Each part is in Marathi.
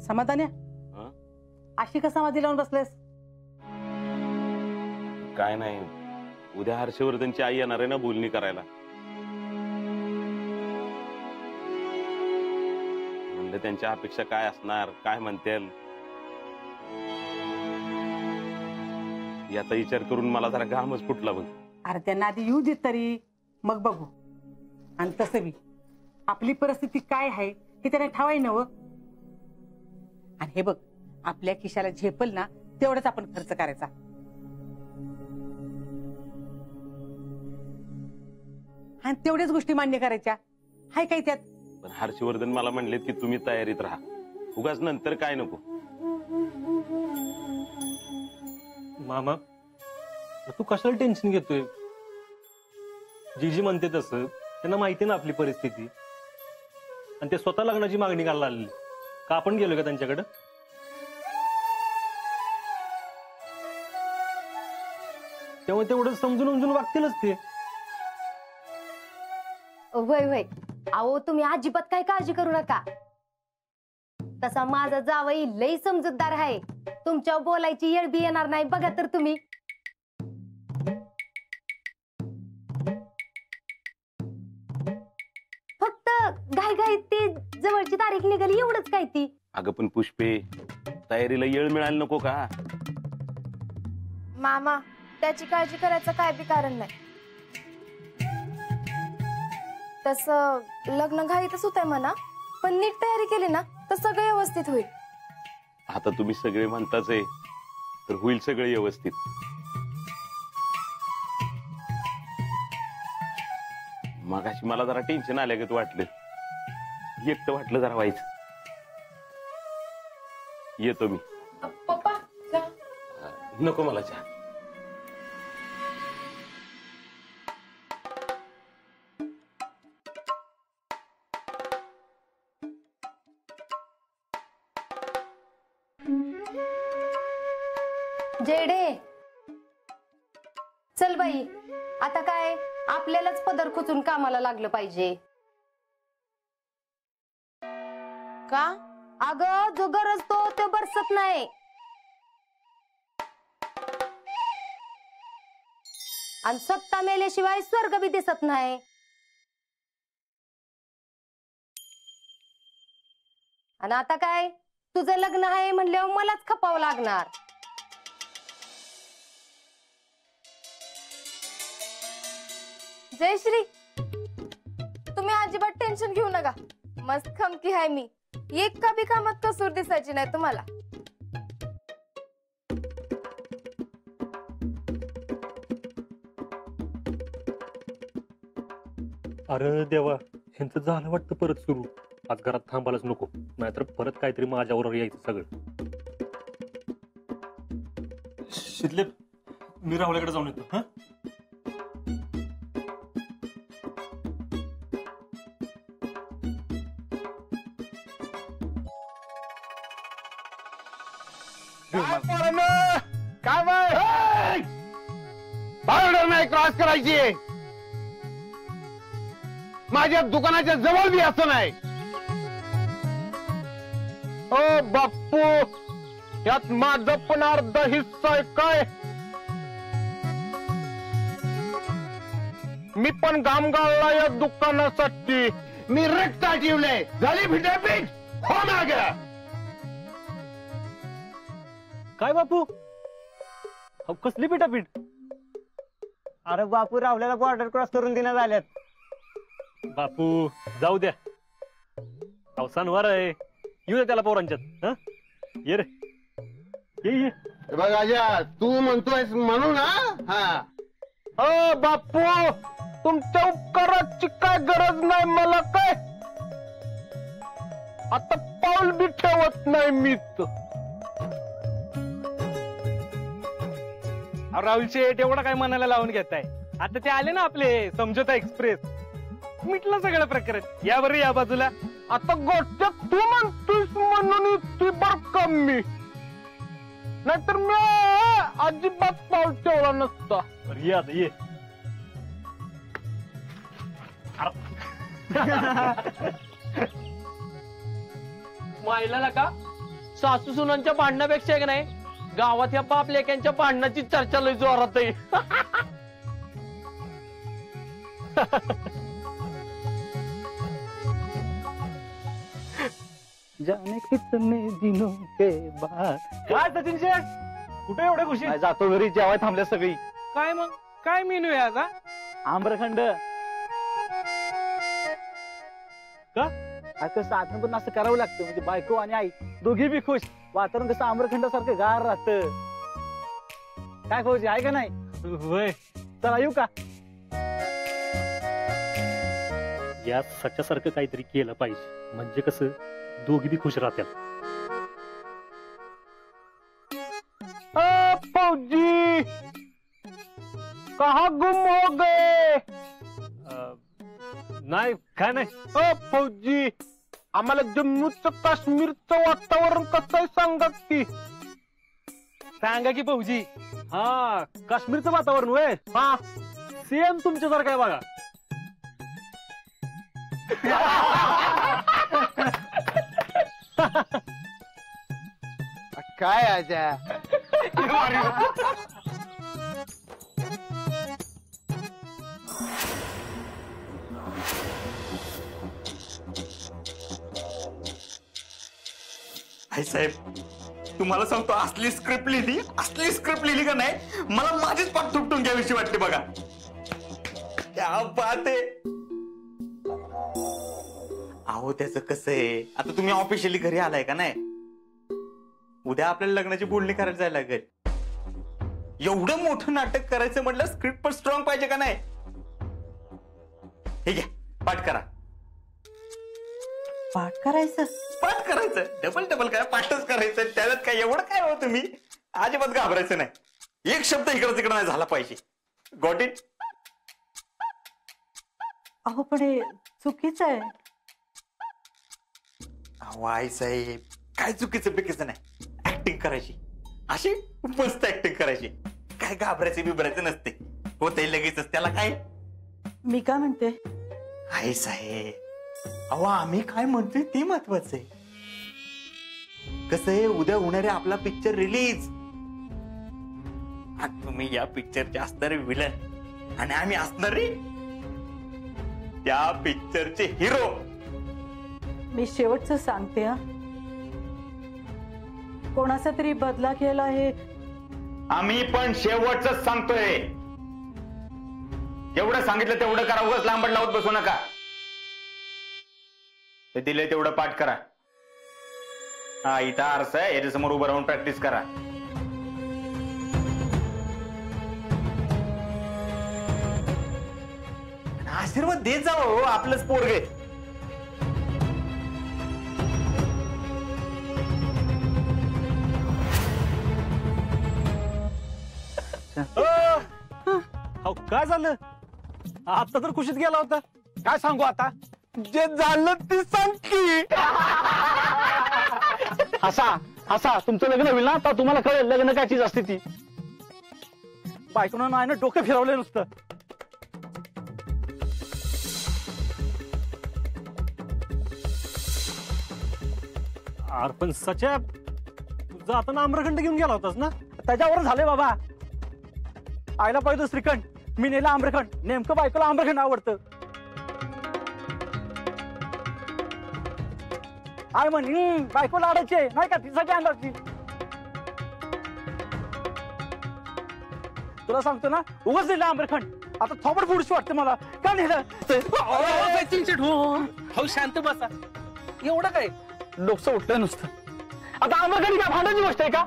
समाधान्या अशी का समाधी लावून बसलेस? काय नाही, उद्या हर्षवर्धनची आई येणार आहे ना बोलणी करायला. म्हणजे त्यांच्या अपेक्षा काय असणार, काय म्हणतील याचा विचार करून मला जरा घामच फुटला बघ. अरे त्यांना आधी येऊ देत तरी मग बघू. आणि तसं बी आपली परिस्थिती काय आहे हे त्यांना ठावाय नव. आणि हे बघ, आपल्या खिशाला झेपल ना तेवढंच आपण खर्च करायचा. आणि तेवढ्याच गोष्टी मान्य करायच्या. हाय काय त्यात? पण हर्षवर्धन मला म्हणलेत की तुम्ही तयारीत राहा, उगाच नंतर काय नको. मामा तू कशाला टेन्शन घेतोय? जी म्हणते तसं त्यांना माहिती ना आपली परिस्थिती. आणि ते स्वतः लग्नाची मागणी करायला आलेली का आपण गेलो का त्यांच्याकडे? त्यामुळे तेवढं समजून उमजून वागतीलच ते. वय वय अहो तुम्ही अजिबात काही काळजी करू नका. तसा माझा जावई लई समजूतदार आहे. तुमच्या बोलायची येळ बी येणार नाही बघा तर तुम्ही. फक्त घाई घाईत ती जवळची तारीख निघाली एवढंच काय ती. अगं पण पुष्पे, तयारीला येळ मिळायला नको का? मामा त्याची काळजी करायचं काय बी कारण नाही. तसं लग्न घाईतच होत आहे म्हणा, पण नीट तयारी केली ना तर सगळं व्यवस्थित होईल. आता तुम्ही सगळे म्हणताच आहे तर होईल सगळं व्यवस्थित. मगाशी मला जरा टेन्शन आल्यागत वाटलं, एकटं वाटलं जरा व्हायचं. येतो मी. पप्पा नको मला चहा. जेडे चल बाई, आता काय आपल्यालाच पदर खुचून कामाला लागलं पाहिजे. का? अगं जो गरजतो तो बरसत नाही. आणि सत्ता मेल्याशिवाय स्वर्ग बी दिसत नाही. आणि आता काय तुझं लग्न आहे म्हणल्यावर मलाच खपावं लागणार. जयश्री तुम्ही अजिबात टेन्शन घेऊ नका. मस्त खमकी आहे मी. एक का बी कामात कसूर दिसायची नाही तुम्हाला. अरे देवा, ह्यांचं झालं वाटतं परत सुरू. आज घरात थांबायलाच नको, नाहीतर परत काहीतरी माझ्यावर यायचं सगळं. शितले, मी राहुल्याकडे जाऊन येतो. हा काय बाहेर नाही क्रॉस करायची. माझ्या दुकानाच्या जवळ बी असं नाही. ओ बाप्पू, यात माझं पण अर्धा हिस्सा आहे काय? मी पण घाम गाळला या दुकानासाठी. मी रक्ता ठेवलंय. झाली फिटापीठ हो माग. काय बापू, कसली पिठापीठ? अरे बापू, राहुल्याला बॉर्डर क्रॉस करून देण्यात आल्यात. बापू जाऊ द्या, अवसानवार आहे. येऊ द्या त्याला पोरांच्यात. ये रे ये. बघ आजा, तू म्हणतोयस म्हणून. हा ओ बापू, तुमच्या उपकाराची काय गरज नाही मला. काय आता पाऊल बी ठेवत नाही मीच. राहुल शेठ एवढा काय मनाला लावून घेताय? आता ते आले ना आपले समझोता एक्सप्रेस, मिटलं सगळं प्रकरण. या बरं या बाजूला. आता गोष्ट तू म्हणतोस म्हणून ती बर कमी, नाहीतर मी अजिबात पाऊल ठेवला नसता. ये आता ये. मायला का सासू सुनांच्या भांडणापेक्षा आहे का नाही गावात या बाप लेक्यांच्या भांडणाची चर्चा लय जोरात आहे. जाने कितने दिनों के बाद. काय सचिन शेठ कुठे एवढ्या खुशी? जातो घरी जेवाय थांबल्या सगळी. काय मग काय मेनू आहे आज? आम्रखंड का कसं साधन पण असं करावं लागतं म्हणजे बायको आणि आई दोघी बी खुश. वातावरण कसं आम्रखंडासारखं गार राहतं. काय फौजी आहे का नाही? होय. चला येऊ का? या सच्यासारखं काहीतरी केलं पाहिजे म्हणजे कसं दोघी बी खुश राहतात. फौजी कहा गुम हो गए? नाही काय नाही. फौजी आम्हाला जम्मूचं काश्मीरचं वातावरण कसं आहे सांगा की. सांगा की फौजी. हा काश्मीरचं वातावरण होय. हा सेम तुमच्यासारखं आहे बघा. काय आजा आई साहेब तुम्हाला सांगतो असली स्क्रिप्ट लिहिली का नाही मला माझीच पाठ तुटून घ्यावीशी वाटते बघा. क्या बात आहे. अहो त्याचं कसं आहे आता तुम्ही ऑफिशियली घरी आलाय का नाही उद्या आपल्याला लग्नाची बोलणी करायला जायला लागेल. एवढं मोठं नाटक करायचं म्हटलं स्क्रिप्ट पण स्ट्रॉंग पाहिजे का नाही. हे घ्या पाठ करा. पाठ करायचं डबल काय पाठच करायचं त्याच्यात काय एवढं काय हो तुम्ही अजिबात घाबरायचं नाही. एक शब्द इकडं तिकडं नाही झाला पाहिजे. Got it? अहो पण हे चुकीचं आहे. अहो आई साहेब काय चुकीचं बिकीचं नाही. ऍक्टिंग करायची अशी मस्त ऍक्टिंग करायची. काय घाबरायचं बिबरायचं नसते होते लगेचच त्याला काय. मी काय म्हणते आई साहेब अहो आम्ही काय म्हणतोय ते महत्वाचं आहे. कसं आहे उद्या होणारे आपला पिक्चर रिलीज. तुम्ही या पिक्चरचे असणारे विलन आणि आम्ही असणारे त्या पिक्चरचे हिरो. मी शेवटचं सांगते हा कोणाचा तरी बदला केला आहे. आम्ही पण शेवटच सांगतोय. जेवढं सांगितलं तेवढं करा. उगाच लांबड लावत बसू नका. ते दिले तेवढं पाठ करा. हा इथं आरसा आहे याच्यासमोर उभं राहून प्रॅक्टिस करा. आशीर्वाद देत जावं हो आपलंच पोरगे. काय झालं आता तर खुशीत गेला होता. काय सांगू आता जे झालं ते सांग की. असा तुमचं लग्न होईल ना तर तुम्हाला कळेल लग्न काय चीज असते ती. बायकोनं नाही ना डोकं फिरवलं नुसतं. अरे पण सच्या तुझा आता आम्रखंड घेऊन गेला होतास ना. त्याच्यावर झाले बाबा. आईला पाहिजे श्रीखंड मी नेला आम्रखंड. नेमकं बायकोला आम्रखंड आवडतं. आय म्हण बायकोला आडायचे नाही का तिसाठी आणला. तुला सांगतो ना उगाच दिला आम्रखंड. आता थोबड फुडशी वाटतं मला. का नेलं हो शांत बसा. एवढं काय डोकं उठलं नुसतं. आता आम्रखंड काय भांडायची गोष्ट आहे का.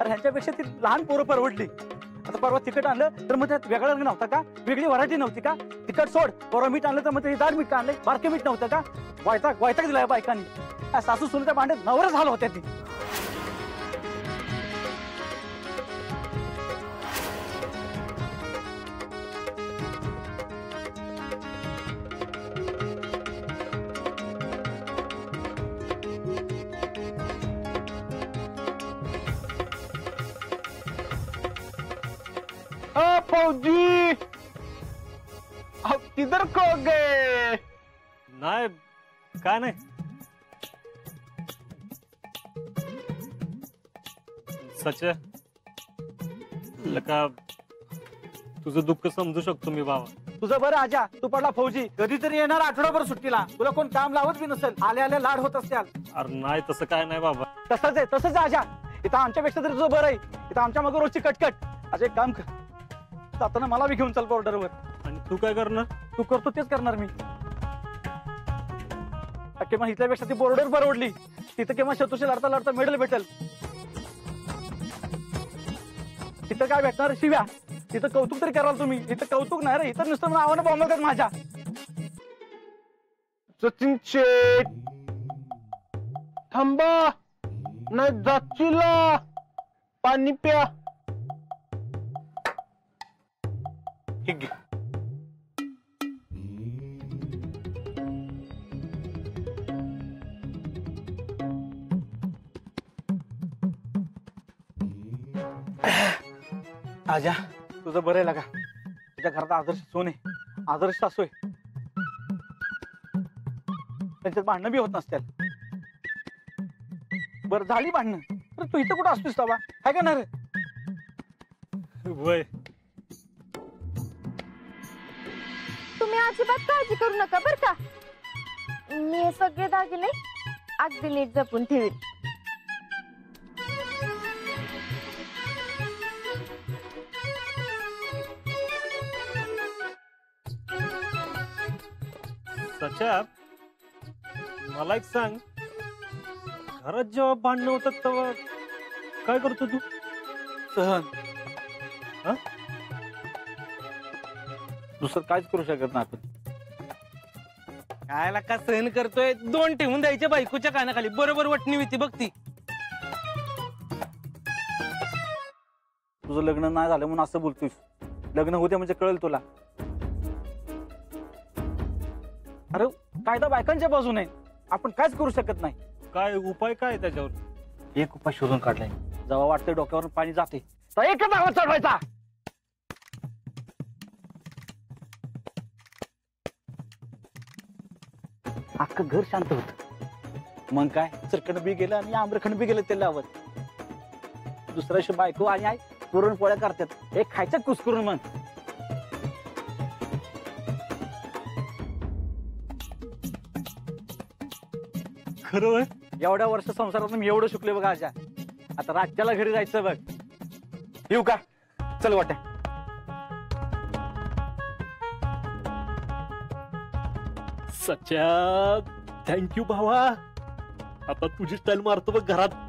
अरे ह्याच्यापेक्षा ती लहान पोरं परवडली. आता परवा तिखट आणलं तर मग त्यात वेगळा रंग नव्हता का. वेगळी व्हरायटी नव्हती का. तिखट सोड. परवा मीठ आणलं तर मग ते दाट मीठ आणलंय. बारके मीठ नव्हतं का. वैताग दिलाय बायकांनी. सासू सुनीच्या भांड्यात नवरच झालं होत्या ती. फौजी अब किधर खो गए? नाही काय नाही. सच्या लका तुझं दुःख समजू शकतो मी बाबा. तुझं बरं आजा, तू पडला फौजी, कधीतरी येणार आठवडाभर सुट्टीला, तुला कोण काम लावत बी नसेल, आले आले लाड होत असत्याल. अरे नाही तसं काय नाही बाबा. तसंच आहे आजा. इथं आमच्यापेक्षा तरी तुझं बरं आहे. इथं आमच्या मागे रोजची कटकट. आज एक काम कर, जाताना मला बी घेऊन चल बॉर्डरवर. आणि तू काय करणार? तू करतो तेच करणार मी. किंवा इथल्यापेक्षा ती बॉर्डर परवडली. तिथं किंवा शत्रूशी लढता लढता मेडल भेटेल. तिथं काय भेटणार शिव्या. तिथं कौतुक तरी कराल तुम्ही. इथं कौतुक नाही रे, इथं नुसतं आव्हानं बॉम्बतात माझ्या. सचिन शेठ थांबा, नाही जाचीला पाणी प्या. ठीक आहे. आजा तुझं बरं आहे लागा. तुझ्या घरात आदर्श सोन आहे, आदर्श सासू आहे. त्यांच्यात भांडणं बी होत नसत्याल. बरं झाली भांडणं तर तू इथं कुठं असतोस बाबा, काय करणार? वय तुम्ही अजिबात काळजी करू नका बर का. मी हे सगळे दागिने अगदी नीट जपून ठेवीन. सच्या मला एक सांग, घरात जेव्हा भांडणं होतात तेव्हा काय करतो तू? सहन. दुसरं काहीच करू शकत नाही आपण. काय का सहन करतोय? 2 ठेवून द्यायच्या बायकोच्या कानाखाली, बरोबर वटणी होती बघ ती. तुझं लग्न नाही झालं म्हणून असं बोलतोस. लग्न होते म्हणजे कळेल तुला. अरे कायदा बायकांच्या बाजूने, आपण काहीच करू शकत नाही. काय उपाय काय त्याच्यावर? एक उपाय शोधून काढलाय. जेव्हा वाटतंय डोक्यावरून पाणी जाते तर एकच आवाज चढवायचा. अख्खं घर शांत होत. मग काय चरखंड बी गेलं आणि आम्रखंड बी गेलं त्याला. दुसऱ्या दिवशी बायको आणि आई पुरणपोळ्या करतात. एक खायच्या कुसकरून मग. खरं एवढ्या वर्ष संसारात मी एवढं शिकलोय बघा आजा. आता राज्याला घरी जायचं बघ. येऊ का? चल वाट्या. सच्या थँक्यू भावा. आता तुझी स्टाईल मारतो बघ घरात.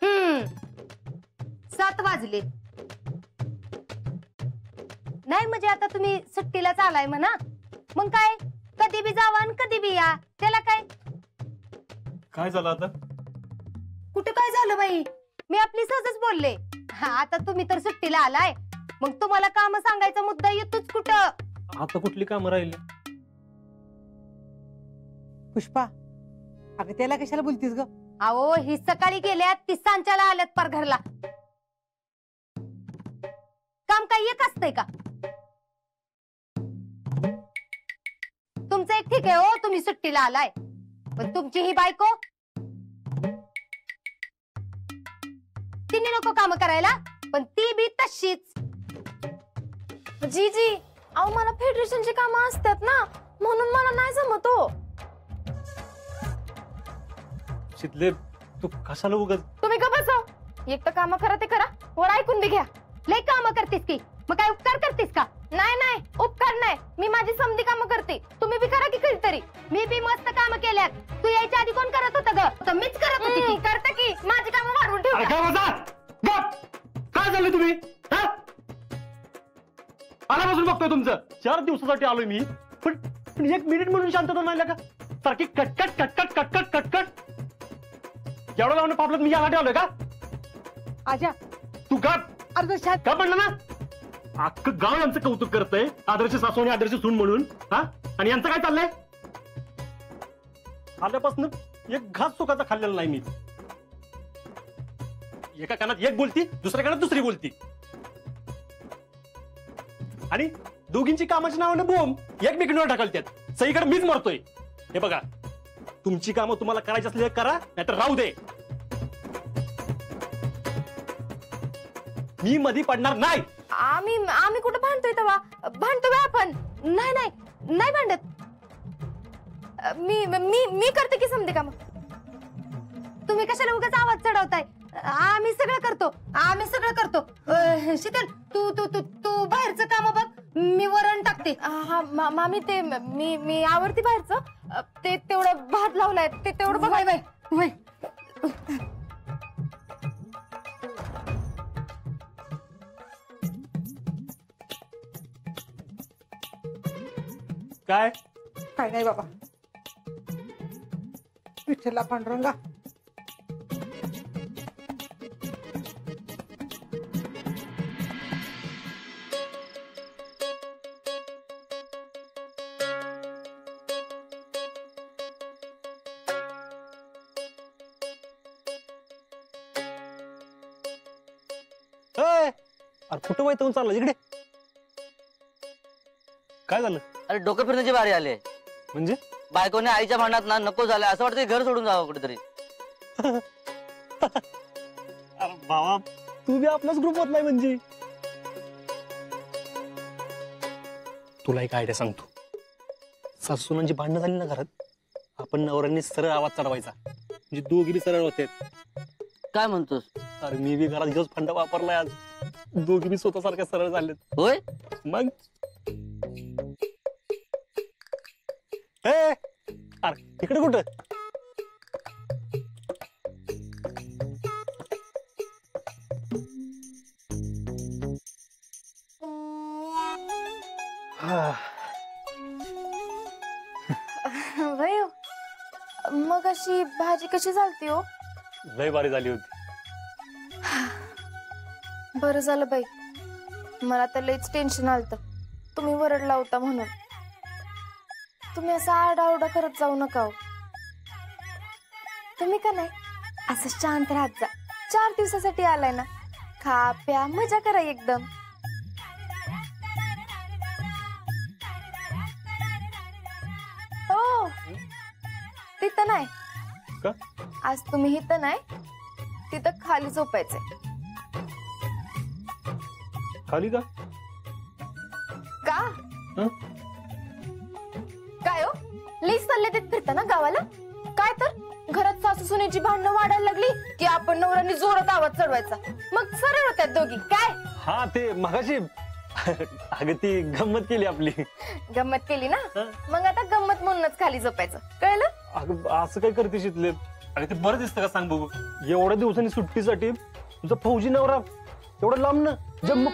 हम्म 7 वाजले. नाही म्हणजे आता तुम्ही सुट्टीला चालाय म्हणा. मग काय कधी बी जावा आणि कधी बी या, त्याला काय. काय झालं आता? कुठे काय झालं बाई, मी आपली सहजच बोलले. आता तुम्ही तर सुट्टीला आलाय, मग तुम्हाला काम सांगायचा मुद्दा येतोच कुठं. आता कुठली कामं राहिली? पुष्पा, अगं त्याला कशाला बोलतीस ग? अहो ही सकाळी गेल्यात, ती सांच्याला आल्यात पार घरला. काम काही एक असतंय का? तुमचं एक ठीक आहे हो, तुम्ही सुट्टीला आलाय, पण तुमची ही बायको तिने नको काम करायला, पण ती बी तशीच. जीजी अहो मला फेडरेशनची कामं असतात ना, म्हणून मला नाही जमत हो. शितले तू कशाला उगाच. तुम्ही का बसव, एक तर काम करा ते करा, वर ऐकून बी घ्या. लय काम करतेस की, मग काय उपकार करतेस का? नाही नाही उपकार नाही, मी माझी समधी कामं करते, तुम्ही बी करा की कधीतरी. मी बी मस्त काम केल्यात. तू यायच्या आधी कोण करत होतं ग? तर मीच करत होती की. करता की माझी दिवसापासून बघतोय तुमचं. 4 दिवसासाठी आलोय मी, पण 1 मिनिट म्हणून शांतता नाही का? सारखी कटकट कटकट कटकट कटकट. एवढं लावून पापलं मी यासाठी आलोय का? आजा तू का अर्धशात का म्हणलं ना? अख्खं गाव यांचं कौतुक करतंय, आदर्श सासू आणि आदर्श सून म्हणून. हा, आणि यांचं काय चाललंय? आल्यापासून एक घास सुखाचा खाल्लेला नाही मी. एका कानात एक बोलती, दुसऱ्या कानात दुसरी बोलती, आणि दोघींची कामाची नावानं बोंब एकमेकींवर ढकलतात. सगळीकडे मीच मरतोय. हे बघा, तुमची कामं तुम्हाला करायची असले करा, नाहीतर राहू दे. मी मधी पडणार नाही. आम्ही कुठं भांडतोय तेव्हा? भांडतोय आपण? नाही नाही नाही भांडत. मी मी मी करते की समजे काम. तुम्ही कशाला उगाच आवाज चढवताय? आम्ही सगळं करतो. शीतल, तू तू तू तू बाहेरचं काम बघ, मी वरण टाकते. हा मामी, ते मी आवडती बाहेरचं. ते तेवढं भात लावलाय, ते तेवढं बघ. वय काय काय नाही बाबा. विठ्ठला पांडुरंगा, अरे कुठं वैतागून चालला इकडे? काय झालं? अरे डोकं फिरण्याची बारी आली आहे. म्हणजे बायकोने आईच्या भांडणात ना नको झालं, असं वाटतं घर सोडून जावं कुठेतरी. अरे बाबा, तू बी आपलाच ग्रुप होत नाही म्हणजे. तुला एक आयडिया सांगतो. सासूनांची भांडणं झाली ना घरात, आपण नवऱ्यांनी सरळ आवाज चढवायचा, म्हणजे दोघी सरळ होते. काय म्हणतोस? अरे मी बी घरात घेऊन फंडा वापरलाय आज. दोघी बी स्वतःसारख्या सरळ झालेत. होय? मग अरे इकडे कुठं? वय मग अशी भाजी कशी झालती हो? लय बारी झाली होती. बरं झालं बाई, मला तर लईच टेन्शन आलतं तुम्ही वरडला होता म्हणून. तुम्ही असा आरडाओरडा करत जाऊ नका हो. तुम्ही का नाही असं शांत राहत जा. 4 दिवसासाठी आलाय ना, खा प्या मजा करा एकदम. हो, तिथं नाही का? आज तुम्ही इथं नाही, तिथं खाली झोपायचंय. खाली का? का? काय हो, लईच चालले ते फिरता ना गावाला? काय तर घरात सासू सुनेची भांडणं वाढायला लागली की आपण नवऱ्याने जोरात आवाज चढवायचा, मग सरळ होत्यात दोघी. काय? हा, ते मगाशी अगं ती गंमत केली आपली. गंमत केली ना, मग आता गंमत म्हणूनच खाली झोपायचं, कळलं? अगं असं काय करते शितले? अरे ते बरं दिसतं का सांग बघू? एवढ्या दिवसांनी सुट्टीसाठी तुझा फौजी नवरा एवढं लांब ना जम्मू,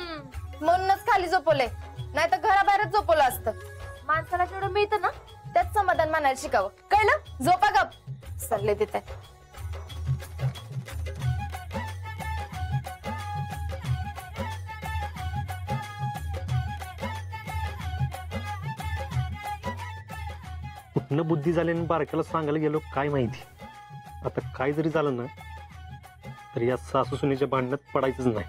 म्हणूनच खाली झोपवलंय, नाही तर घराबाहेरच झोपवलं असतं. माणसाला जेवढं मिळतं ना त्यात समाधान मानायला शिकावं, कळलं? झोपा गप, सल्ले देत आहे. कुठनं बुद्धी झाली आणि बारक्याला सांगायला गेलो काय माहिती. आता काय जरी झालं ना तर या सासू सुनेच्या भांडणात पडायचंच नाही.